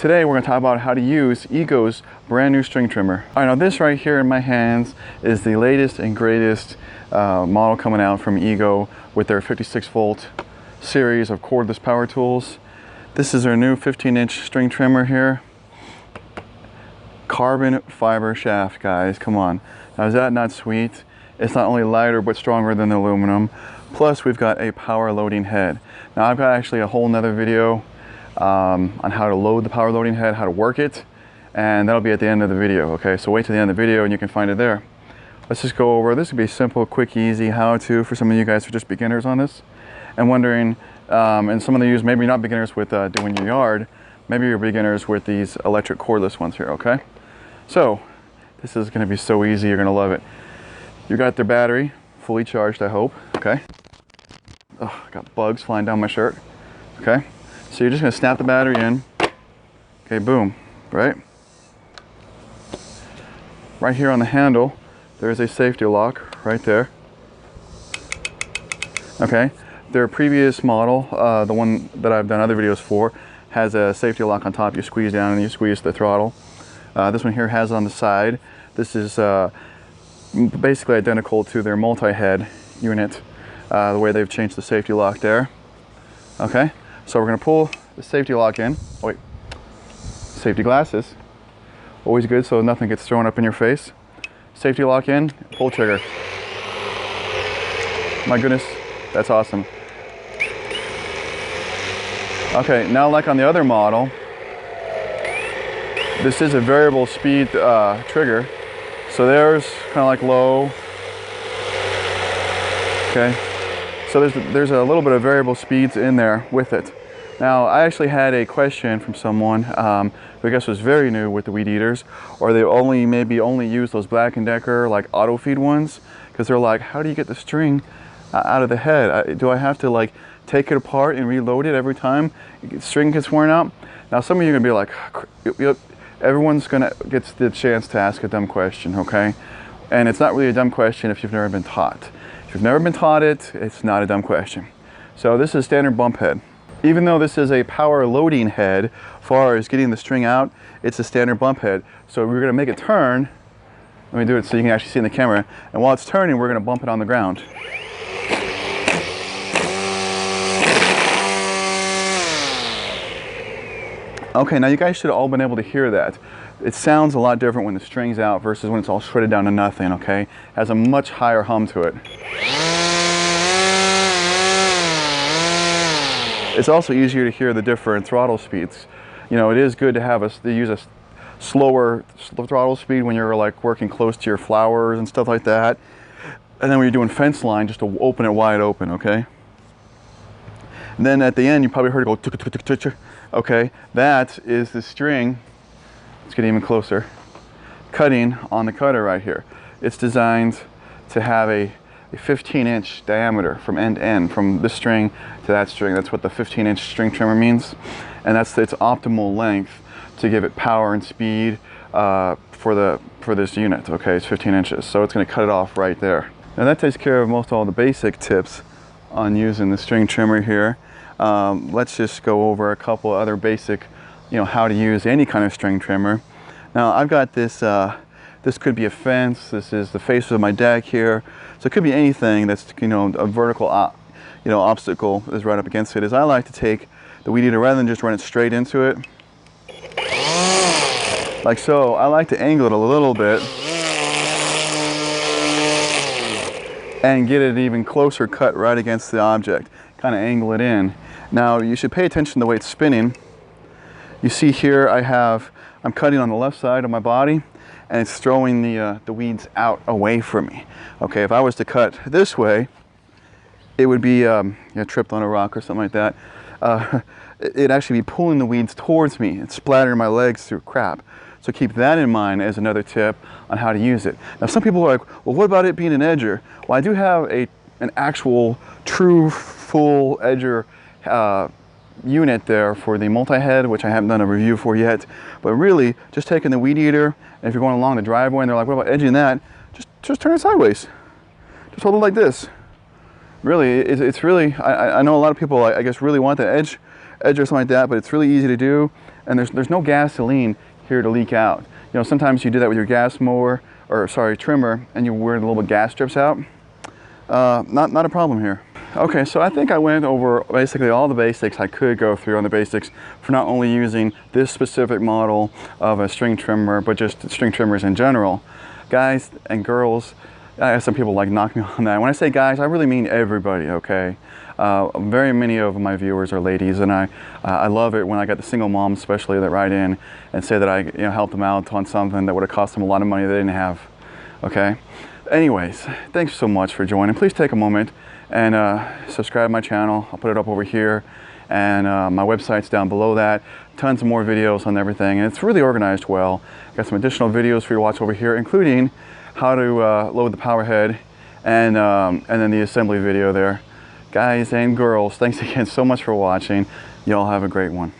Today we're going to talk about how to use Ego's brand new string trimmer. All right, now this right here in my hands is the latest and greatest model coming out from Ego with their 56 volt series of cordless power tools. This is their new 15-inch string trimmer here. Carbon fiber shaft, guys, come on. Now is that not sweet? It's not only lighter but stronger than the aluminum. Plus we've got a power loading head. Now I've got actually a whole nother video on how to load the power loading head, how to work it, and that'll be at the end of the video, okay? So wait till the end of the video and you can find it there. Let's just go over, this would be simple, quick, easy how-to for some of you guys who are just beginners on this and wondering, and some of you maybe not beginners with doing your yard, maybe you're beginners with these electric cordless ones here, okay? So this is going to be so easy, you're going to love it. You got their battery fully charged, I hope, okay? Oh, I got bugs flying down my shirt, okay? So you're just going to snap the battery in, okay, boom, right? Right here on the handle, there's a safety lock right there, okay? Their previous model, the one that I've done other videos for, has a safety lock on top. You squeeze down and you squeeze the throttle. This one here has it on the side. This is basically identical to their multi-head unit, the way they've changed the safety lock there. Okay, so we're going to pull the safety lock in. Oh, wait, safety glasses. Always good so nothing gets thrown up in your face. Safety lock in, pull trigger. My goodness, that's awesome. Okay, now like on the other model, this is a variable speed trigger. So there's kind of like low. Okay, so there's a little bit of variable speeds in there with it. Now I actually had a question from someone who I guess was very new with the weed eaters, or they maybe only use those Black & Decker like auto feed ones, because they're like, how do you get the string out of the head? Do I have to like take it apart and reload it every time the string gets worn out? Now some of you are gonna be like, yep. Everyone's gets the chance to ask a dumb question, okay? And it's not really a dumb question if you've never been taught. If you've never been taught it, it's not a dumb question. So this is standard bump head. Even though this is a power loading head, as far as getting the string out, it's a standard bump head. So we're gonna make it turn. Let me do it so you can actually see in the camera. And while it's turning, we're gonna bump it on the ground. Okay, now you guys should have all been able to hear that. It sounds a lot different when the string's out versus when it's all shredded down to nothing, okay? It has a much higher hum to it. It's also easier to hear the different throttle speeds. You know, it is good to use a slower throttle speed when you're like working close to your flowers and stuff like that. And then when you're doing fence line, just to open it wide open, okay? And then at the end, you probably heard it go tuk tuk tuk tuk tuk. Okay, that is the string. Let's get even closer. Cutting on the cutter right here. It's designed to have a 15-inch diameter from end to end, from this string to that string. That's what the 15-inch string trimmer means, and that's its optimal length to give it power and speed for this unit. Okay, it's 15 inches, so it's going to cut it off right there. Now that takes care of most all the basic tips on using the string trimmer here. Let's just go over a couple other basic, how to use any kind of string trimmer. Now I've got this, this could be a fence, this is the face of my deck here, so it could be anything that's, a vertical, obstacle is right up against it. Is I like to take the weed eater, rather than just run it straight into it, like so, I like to angle it a little bit and get it even closer cut right against the object, kind of angle it in. Now you should pay attention to the way it's spinning. You see here I'm cutting on the left side of my body and it's throwing the weeds out away from me. Okay, if I was to cut this way, it would be tripped on a rock or something like that. It'd actually be pulling the weeds towards me and splattering my legs through crap. So keep that in mind as another tip on how to use it. Now some people are like, well, what about it being an edger? Well, I do have an actual true full edger unit there for the multi-head, which I haven't done a review for yet. But really, just taking the weed eater, and if you're going along the driveway and they're like, what about edging that? Just turn it sideways. Just hold it like this. Really, it's really, I know a lot of people, I guess, really want the edge or something like that, but it's really easy to do. and there's no gasoline here to leak out. You know, sometimes you do that with your gas mower, or sorry, trimmer, and you wear the little gas drips out. Not a problem here. Okay, so I think I went over basically all the basics I could go through on the basics for not only using this specific model of a string trimmer, but just string trimmers in general. Guys and girls, I have some people like knock me on that. When I say guys, I really mean everybody, okay? Very many of my viewers are ladies, and I love it when I get the single moms especially that write in and say that I helped them out on something that would have cost them a lot of money they didn't have, okay? Anyways, thanks so much for joining. Please take a moment and subscribe to my channel. I'll put it up over here, and my website's down below that. Tons of more videos on everything, and it's really organized well. Got some additional videos for you to watch over here, including how to load the power head and then the assembly video there. Guys and girls, thanks again so much for watching. Y'all have a great one.